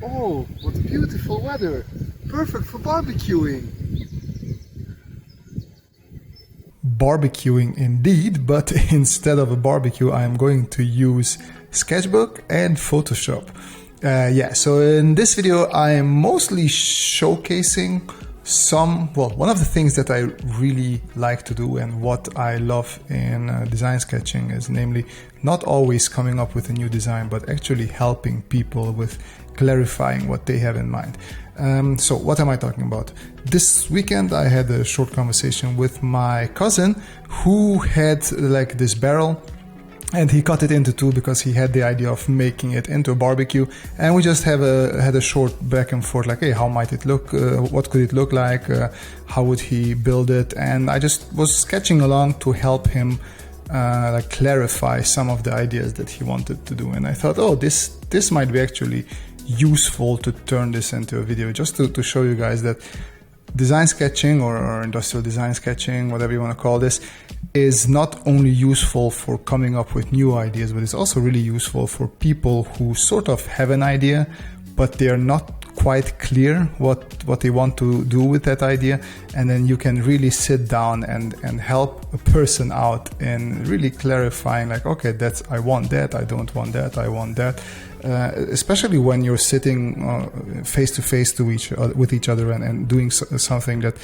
Oh, what beautiful weather! Perfect for barbecuing! Barbecuing indeed, but instead of a barbecue, I am going to use Sketchbook and Photoshop. So in this video, I am mostly showcasing one of the things that I really like to do and what I love in design sketching is namely not always coming up with a new design, but actually helping people with clarifying what they have in mind. So what am I talking about? This weekend I had a short conversation with my cousin who had like this barrel, and he cut it into two because he had the idea of making it into a barbecue, and we just had a short back and forth like, hey, how might it look, what could it look like, how would he build it, and I just was sketching along to help him like clarify some of the ideas that he wanted to do. And I thought, oh, this might be actually useful to turn this into a video, just to show you guys that design sketching or industrial design sketching, whatever you want to call this, is not only useful for coming up with new ideas, but it's also really useful for people who sort of have an idea, but they are not quite clear what they want to do with that idea. And then you can really sit down and help a person out in really clarifying like, okay, I want that, I don't want that, I want that. Especially when you're sitting face to face with each other and doing something that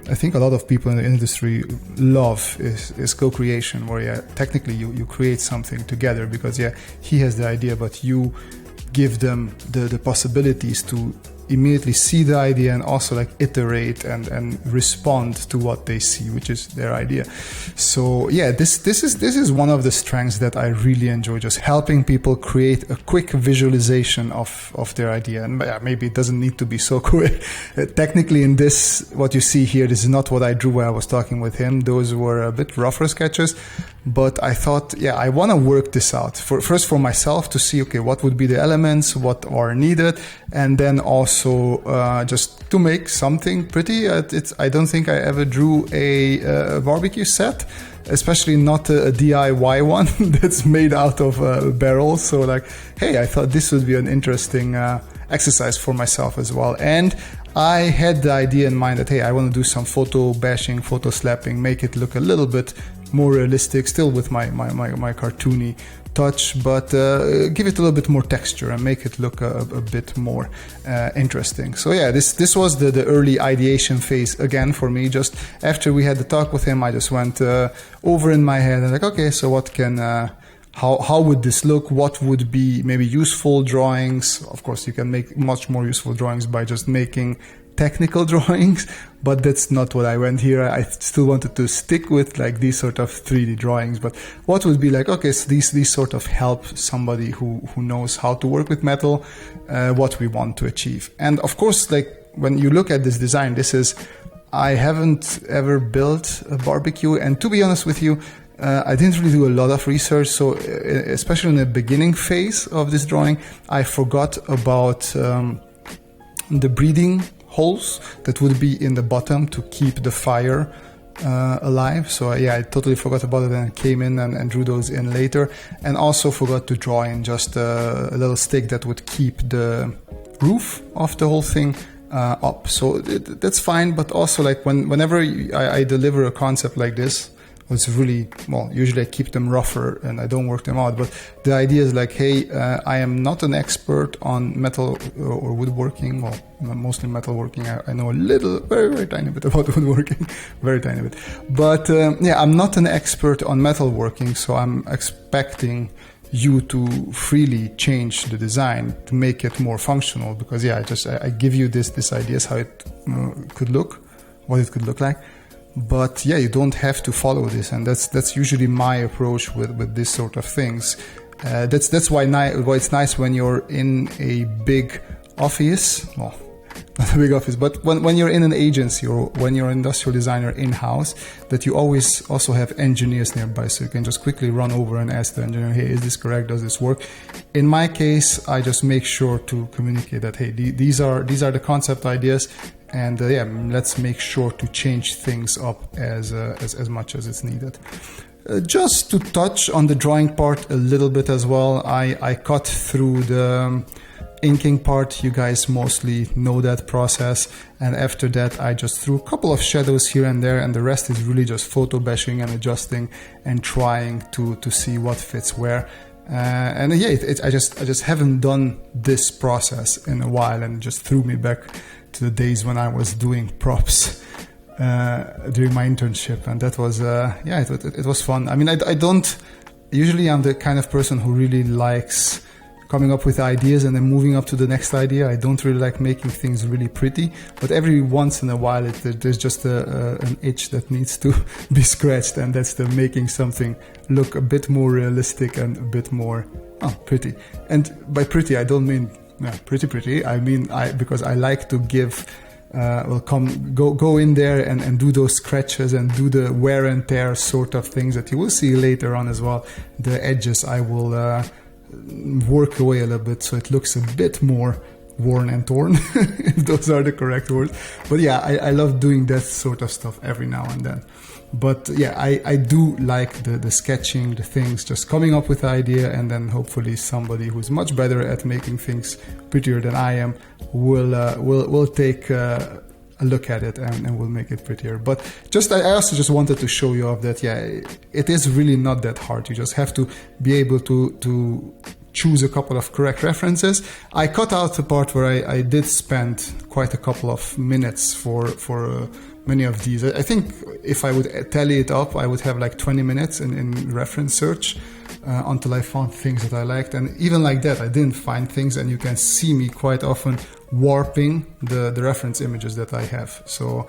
I think a lot of people in the industry love is co-creation, where technically you create something together because he has the idea, but you give them the possibilities to immediately see the idea and also like iterate and respond to what they see, which is their idea. So this is one of the strengths that I really enjoy, just helping people create a quick visualization of their idea. And maybe it doesn't need to be so quick. Technically in this, what you see here, this is not what I drew when I was talking with him. Those were a bit rougher sketches, but I thought, I want to work this out first for myself to see, okay, what would be the elements, what are needed, and then also just to make something pretty. I don't think I ever drew a barbecue set, especially not a DIY one that's made out of barrels. So like, hey, I thought this would be an interesting exercise for myself as well. And I had the idea in mind that, hey, I want to do some photo bashing, photo slapping, make it look a little bit more realistic, still with my cartoony touch, but give it a little bit more texture and make it look a bit more interesting. So this was the early ideation phase again for me. Just after we had the talk with him, I just went over in my head and like, okay, so what can how would this look? What would be maybe useful drawings? Of course, you can make much more useful drawings by just making technical drawings, but that's not what I went here. I still wanted to stick with like these sort of 3D drawings, but what would be like, okay, so these sort of help somebody who knows how to work with metal, what we want to achieve. And of course, like when you look at this design, I haven't ever built a barbecue, and to be honest with you, I didn't really do a lot of research, so especially in the beginning phase of this drawing, I forgot about the breathing holes that would be in the bottom to keep the fire alive. So I totally forgot about it and came in and drew those in later, and also forgot to draw in just a little stick that would keep the roof of the whole thing up. So that's fine, but also like whenever I deliver a concept like this, it's really, usually I keep them rougher and I don't work them out, but the idea is like, hey, I am not an expert on metal or woodworking, mostly metalworking. I know a little, very, very tiny bit about woodworking, very tiny bit. But I'm not an expert on metalworking, so I'm expecting you to freely change the design to make it more functional, because I give you this ideas how it could look, what it could look like. But you don't have to follow this, and that's usually my approach with this sort of things. That's why it's nice when you're in a big office. Well, not a big office, but when you're in an agency or when you're an industrial designer in-house, that you always also have engineers nearby, so you can just quickly run over and ask the engineer, hey, is this correct? Does this work? In my case, I just make sure to communicate that, hey, these are the concept ideas, and let's make sure to change things up as much as it's needed. Just to touch on the drawing part a little bit as well, I cut through inking part, you guys mostly know that process. And after that, I just threw a couple of shadows here and there, and the rest is really just photo bashing and adjusting and trying to see what fits where. And yeah, I just haven't done this process in a while, and it just threw me back to the days when I was doing props during my internship, and that was yeah, it was fun. I mean, I don't usually, I'm the kind of person who really likes coming up with ideas and then moving up to the next idea. I don't really like making things really pretty, but every once in a while there's just an itch that needs to be scratched, and that's the making something look a bit more realistic and a bit more pretty. And by pretty, I don't mean pretty. I mean because I like to give go in there and do those scratches and do the wear and tear sort of things that you will see later on as well. The edges I will work away a little bit so it looks a bit more worn and torn, if those are the correct words. But yeah, I love doing that sort of stuff every now and then. But yeah, I do like the sketching, the things, just coming up with the idea, and then hopefully somebody who's much better at making things prettier than I am will take a look at it and will make it prettier. But I also just wanted to show you off that, yeah, it is really not that hard. You just have to be able to choose a couple of correct references. I cut out the part where I did spend quite a couple of minutes for many of these. I think if I would tally it up, I would have like 20 minutes in reference search until I found things that I liked. And even like that, I didn't find things, and you can see me quite often warping the reference images that I have. So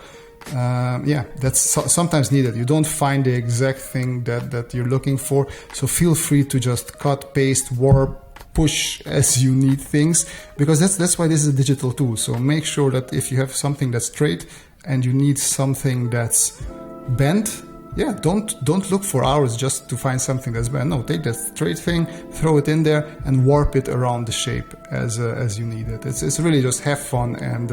yeah, that's sometimes needed. You don't find the exact thing that you're looking for, so feel free to just cut, paste, warp, push as you need things, because that's why this is a digital tool. So make sure that if you have something that's straight and you need something that's bent, yeah, don't look for hours just to find something that's bent. No, take that straight thing, throw it in there, and warp it around the shape as you need it. It's really just have fun and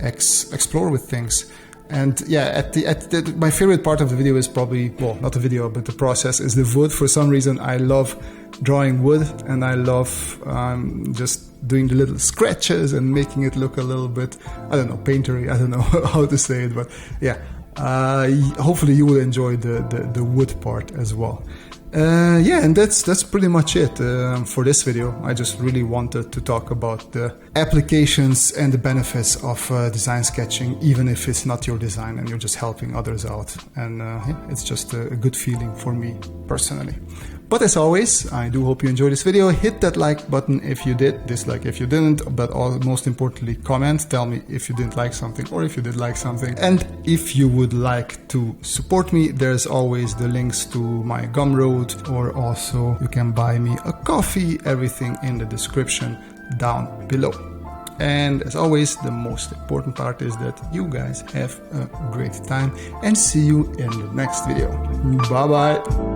explore with things. And yeah, my favorite part of the video is probably, well, not the video, but the process is the wood. For some reason, I love drawing wood, and I love just doing the little scratches and making it look a little bit, I don't know, paintery. I don't know how to say it, but yeah. Hopefully you will enjoy the wood part as well. Yeah, and that's pretty much it for this video. I just really wanted to talk about the applications and the benefits of design sketching, even if it's not your design and you're just helping others out. And yeah, it's just a good feeling for me personally. But as always, I do hope you enjoyed this video. Hit that like button if you did, dislike if you didn't, but most importantly, comment. Tell me if you didn't like something or if you did like something. And if you would like to support me, there's always the links to my Gumroad, or also you can buy me a coffee, everything in the description down below. And as always, the most important part is that you guys have a great time, and see you in the next video. Bye bye.